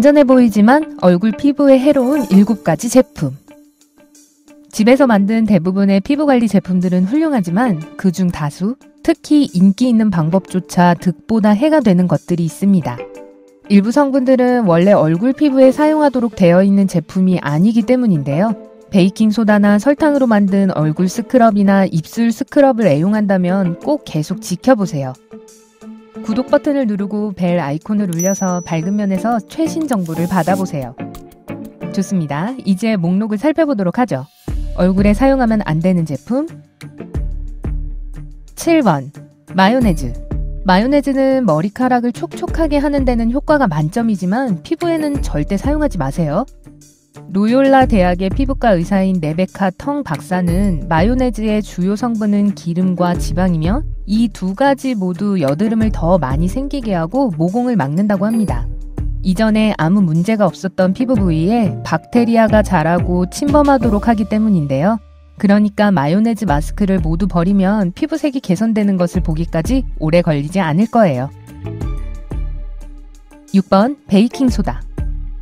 안전해 보이지만 얼굴 피부에 해로운 7가지 제품. 집에서 만든 대부분의 피부관리 제품들은 훌륭하지만 그중 다수, 특히 인기 있는 방법조차 득보다 해가 되는 것들이 있습니다. 일부 성분들은 원래 얼굴 피부에 사용하도록 되어 있는 제품이 아니기 때문인데요. 베이킹소다나 설탕으로 만든 얼굴 스크럽이나 입술 스크럽을 애용한다면 꼭 계속 지켜보세요. 구독 버튼을 누르고 벨 아이콘을 눌려서 밝은 면에서 최신 정보를 받아보세요. 좋습니다. 이제 목록을 살펴보도록 하죠. 얼굴에 사용하면 안 되는 제품 7번 마요네즈. 마요네즈는 머리카락을 촉촉하게 하는 데는 효과가 만점이지만 피부에는 절대 사용하지 마세요. 로욜라 대학의 피부과 의사인 레베카 텅 박사는 마요네즈의 주요 성분은 기름과 지방이며 이 두 가지 모두 여드름을 더 많이 생기게 하고 모공을 막는다고 합니다. 이전에 아무 문제가 없었던 피부 부위에 박테리아가 자라고 침범하도록 하기 때문인데요. 그러니까 마요네즈 마스크를 모두 버리면 피부색이 개선되는 것을 보기까지 오래 걸리지 않을 거예요. 6번 베이킹소다.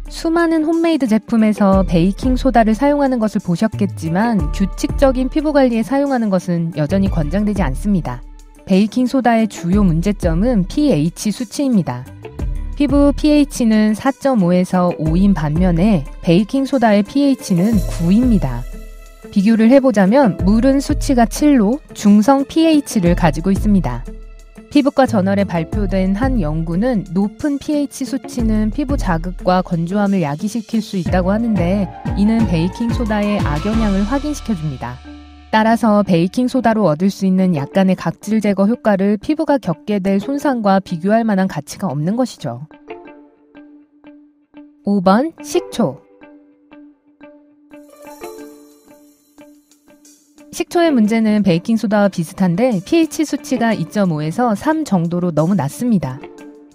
수많은 홈메이드 제품에서 베이킹소다를 사용하는 것을 보셨겠지만 규칙적인 피부관리에 사용하는 것은 여전히 권장되지 않습니다. 베이킹소다의 주요 문제점은 pH 수치입니다. 피부 pH는 4.5에서 5인 반면에 베이킹소다의 pH는 9입니다. 비교를 해보자면 물은 수치가 7로 중성 pH를 가지고 있습니다. 피부과 저널에 발표된 한 연구는 높은 pH 수치는 피부 자극과 건조함을 야기시킬 수 있다고 하는데 이는 베이킹소다의 악영향을 확인시켜줍니다. 따라서 베이킹소다로 얻을 수 있는 약간의 각질 제거 효과를 피부가 겪게 될 손상과 비교할 만한 가치가 없는 것이죠. 5번 식초. 식초의 문제는 베이킹소다와 비슷한데 pH 수치가 2.5에서 3 정도로 너무 낮습니다.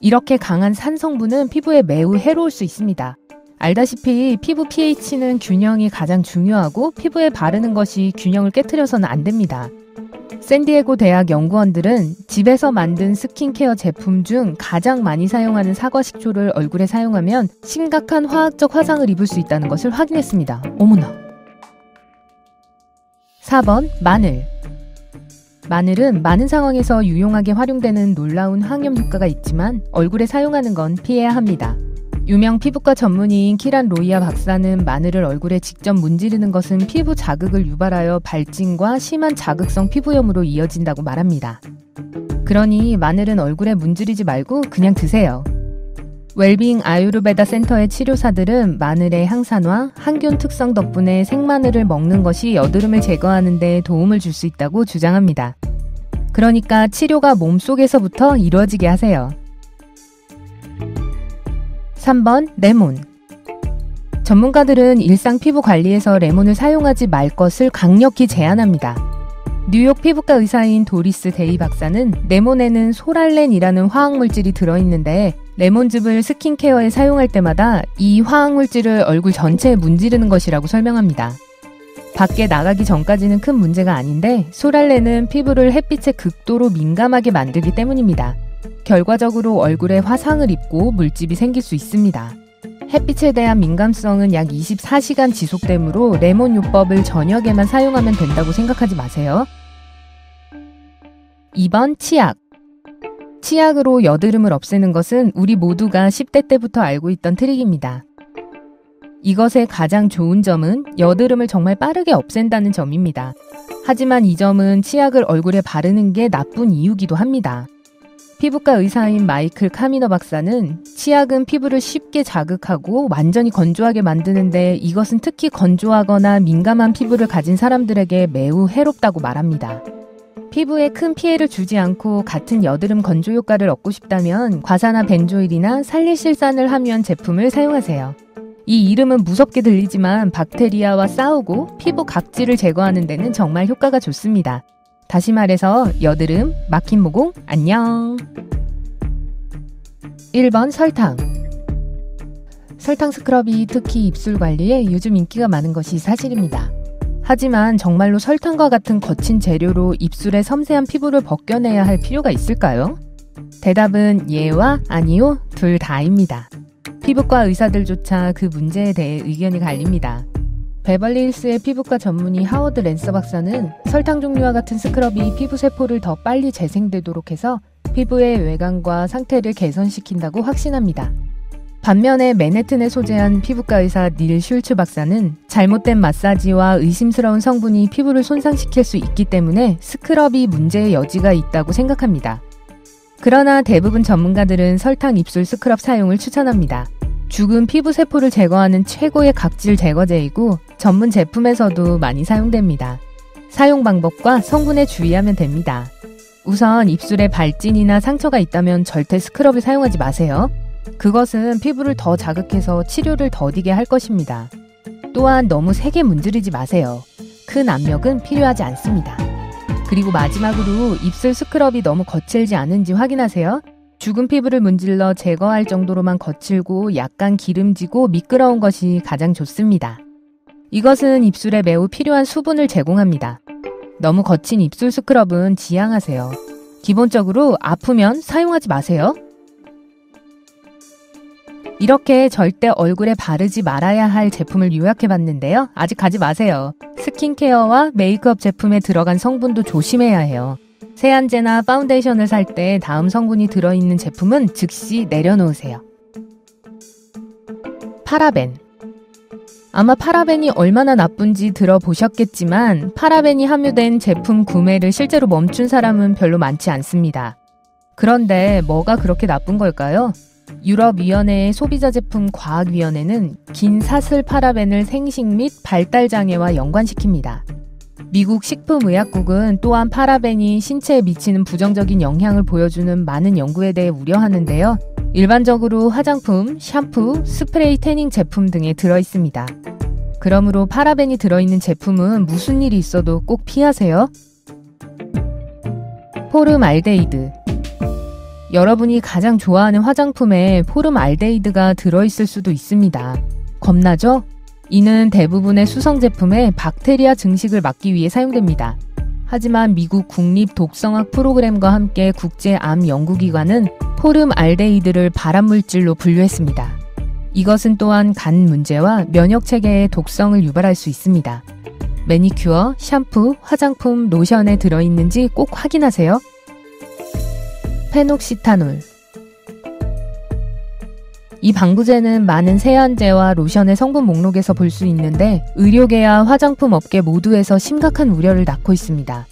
이렇게 강한 산 성분은 피부에 매우 해로울 수 있습니다. 알다시피 피부 pH는 균형이 가장 중요하고 피부에 바르는 것이 균형을 깨트려서는 안 됩니다. 샌디에고 대학 연구원들은 집에서 만든 스킨케어 제품 중 가장 많이 사용하는 사과 식초를 얼굴에 사용하면 심각한 화학적 화상을 입을 수 있다는 것을 확인했습니다. 어머나! 4번 마늘. 마늘은 많은 상황에서 유용하게 활용되는 놀라운 항염 효과가 있지만 얼굴에 사용하는 건 피해야 합니다. 유명 피부과 전문의인 키란 로이아 박사는 마늘을 얼굴에 직접 문지르는 것은 피부 자극을 유발하여 발진과 심한 자극성 피부염으로 이어진다고 말합니다. 그러니 마늘은 얼굴에 문지르지 말고 그냥 드세요. 웰빙 아유르베다 센터의 치료사들은 마늘의 항산화, 항균 특성 덕분에 생마늘을 먹는 것이 여드름을 제거하는 데 도움을 줄 수 있다고 주장합니다. 그러니까 치료가 몸속에서부터 이루어지게 하세요. 3번 레몬. 전문가들은 일상 피부 관리에서 레몬을 사용하지 말 것을 강력히 제안합니다. 뉴욕 피부과 의사인 도리스 데이 박사는 레몬에는 소랄렌이라는 화학물질이 들어있는데 레몬즙을 스킨케어에 사용할 때마다 이 화학물질을 얼굴 전체에 문지르는 것이라고 설명합니다. 밖에 나가기 전까지는 큰 문제가 아닌데 소랄렌은 피부를 햇빛에 극도로 민감하게 만들기 때문입니다. 결과적으로 얼굴에 화상을 입고 물집이 생길 수 있습니다. 햇빛에 대한 민감성은 약 24시간 지속되므로 레몬 요법을 저녁에만 사용하면 된다고 생각하지 마세요. 2번 치약. 치약으로 여드름을 없애는 것은 우리 모두가 10대 때부터 알고 있던 트릭입니다. 이것의 가장 좋은 점은 여드름을 정말 빠르게 없앤다는 점입니다. 하지만 이 점은 치약을 얼굴에 바르는 게 나쁜 이유기도 합니다. 피부과 의사인 마이클 카미너 박사는 치약은 피부를 쉽게 자극하고 완전히 건조하게 만드는데 이것은 특히 건조하거나 민감한 피부를 가진 사람들에게 매우 해롭다고 말합니다. 피부에 큰 피해를 주지 않고 같은 여드름 건조 효과를 얻고 싶다면 과산화 벤조일이나 살리실산을 함유한 제품을 사용하세요. 이 이름은 무섭게 들리지만 박테리아와 싸우고 피부 각질을 제거하는 데는 정말 효과가 좋습니다. 다시 말해서 여드름, 막힌 모공, 안녕! 1번 설탕. 설탕 스크럽이 특히 입술 관리에 요즘 인기가 많은 것이 사실입니다. 하지만 정말로 설탕과 같은 거친 재료로 입술의 섬세한 피부를 벗겨내야 할 필요가 있을까요? 대답은 예와 아니요, 둘 다입니다. 피부과 의사들조차 그 문제에 대해 의견이 갈립니다. 베벌리힐스의 피부과 전문의 하워드 랜서 박사는 설탕 종류와 같은 스크럽이 피부 세포를 더 빨리 재생되도록 해서 피부의 외관과 상태를 개선시킨다고 확신합니다. 반면에 맨해튼에 소재한 피부과 의사 닐 슐츠 박사는 잘못된 마사지와 의심스러운 성분이 피부를 손상시킬 수 있기 때문에 스크럽이 문제의 여지가 있다고 생각합니다. 그러나 대부분 전문가들은 설탕 입술 스크럽 사용을 추천합니다. 죽은 피부 세포를 제거하는 최고의 각질 제거제이고 전문 제품에서도 많이 사용됩니다. 사용 방법과 성분에 주의하면 됩니다. 우선 입술에 발진이나 상처가 있다면 절대 스크럽을 사용하지 마세요. 그것은 피부를 더 자극해서 치료를 더디게 할 것입니다. 또한 너무 세게 문지르지 마세요. 큰 압력은 필요하지 않습니다. 그리고 마지막으로 입술 스크럽이 너무 거칠지 않은지 확인하세요. 죽은 피부를 문질러 제거할 정도로만 거칠고 약간 기름지고 미끄러운 것이 가장 좋습니다. 이것은 입술에 매우 필요한 수분을 제공합니다. 너무 거친 입술 스크럽은 지양하세요. 기본적으로 아프면 사용하지 마세요. 이렇게 절대 얼굴에 바르지 말아야 할 제품을 요약해봤는데요. 아직 가지 마세요. 스킨케어와 메이크업 제품에 들어간 성분도 조심해야 해요. 세안제나 파운데이션을 살 때 다음 성분이 들어있는 제품은 즉시 내려놓으세요. 파라벤. 아마 파라벤이 얼마나 나쁜지 들어보셨겠지만 파라벤이 함유된 제품 구매를 실제로 멈춘 사람은 별로 많지 않습니다. 그런데 뭐가 그렇게 나쁜 걸까요? 유럽위원회의 소비자제품 과학위원회는 긴 사슬 파라벤을 생식 및 발달 장애와 연관시킵니다. 미국 식품의약국은 또한 파라벤이 신체에 미치는 부정적인 영향을 보여주는 많은 연구에 대해 우려하는데요. 일반적으로 화장품, 샴푸, 스프레이 태닝 제품 등에 들어있습니다. 그러므로 파라벤이 들어있는 제품은 무슨 일이 있어도 꼭 피하세요. 포름알데히드. 여러분이 가장 좋아하는 화장품에 포름알데히드가 들어있을 수도 있습니다. 겁나죠? 이는 대부분의 수성 제품에 박테리아 증식을 막기 위해 사용됩니다. 하지만 미국 국립독성학 프로그램과 함께 국제암연구기관은 포름알데히드를 발암물질로 분류했습니다. 이것은 또한 간 문제와 면역체계의 독성을 유발할 수 있습니다. 매니큐어, 샴푸, 화장품, 로션에 들어있는지 꼭 확인하세요. 페녹시타놀. 이 방부제는 많은 세안제와 로션의 성분 목록에서 볼 수 있는데 의료계와 화장품 업계 모두에서 심각한 우려를 낳고 있습니다.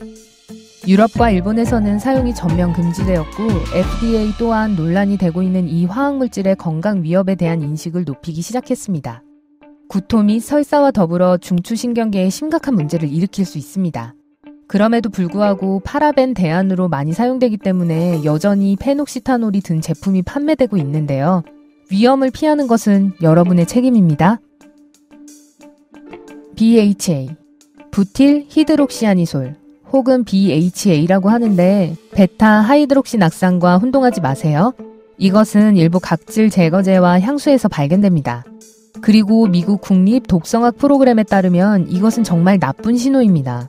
유럽과 일본에서는 사용이 전면 금지되었고 FDA 또한 논란이 되고 있는 이 화학물질의 건강 위협에 대한 인식을 높이기 시작했습니다. 구토 및 설사와 더불어 중추신경계에 심각한 문제를 일으킬 수 있습니다. 그럼에도 불구하고 파라벤 대안으로 많이 사용되기 때문에 여전히 페녹시타놀이 든 제품이 판매되고 있는데요. 위험을 피하는 것은 여러분의 책임입니다. BHA, 부틸 히드록시아니솔 혹은 BHA라고 하는데 베타 하이드록시 낙산과 혼동하지 마세요. 이것은 일부 각질 제거제와 향수에서 발견됩니다. 그리고 미국 국립 독성학 프로그램에 따르면 이것은 정말 나쁜 신호입니다.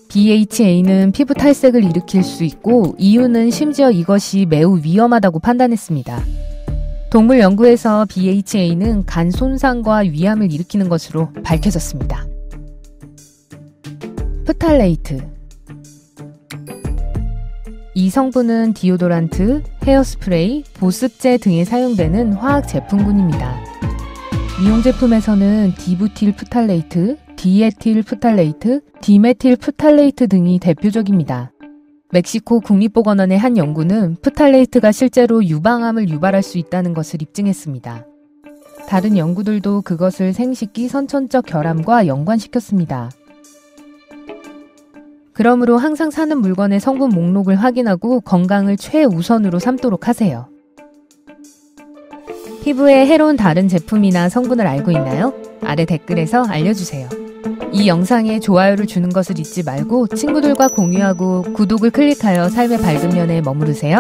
BHA는 피부 탈색을 일으킬 수 있고 이유는 심지어 이것이 매우 위험하다고 판단했습니다. 동물 연구에서 BHA는 간 손상과 위암을 일으키는 것으로 밝혀졌습니다. 프탈레이트. 이 성분은 디오도란트, 헤어스프레이, 보습제 등에 사용되는 화학 제품군입니다. 미용 제품에서는 디부틸 프탈레이트, 디에틸 프탈레이트, 디메틸 프탈레이트 등이 대표적입니다. 멕시코 국립보건원의 한 연구는 프탈레이트가 실제로 유방암을 유발할 수 있다는 것을 입증했습니다. 다른 연구들도 그것을 생식기 선천적 결함과 연관시켰습니다. 그러므로 항상 사는 물건의 성분 목록을 확인하고 건강을 최우선으로 삼도록 하세요. 피부에 해로운 다른 제품이나 성분을 알고 있나요? 아래 댓글에서 알려주세요. 이 영상에 좋아요를 주는 것을 잊지 말고 친구들과 공유하고 구독을 클릭하여 삶의 밝은 면에 머무르세요.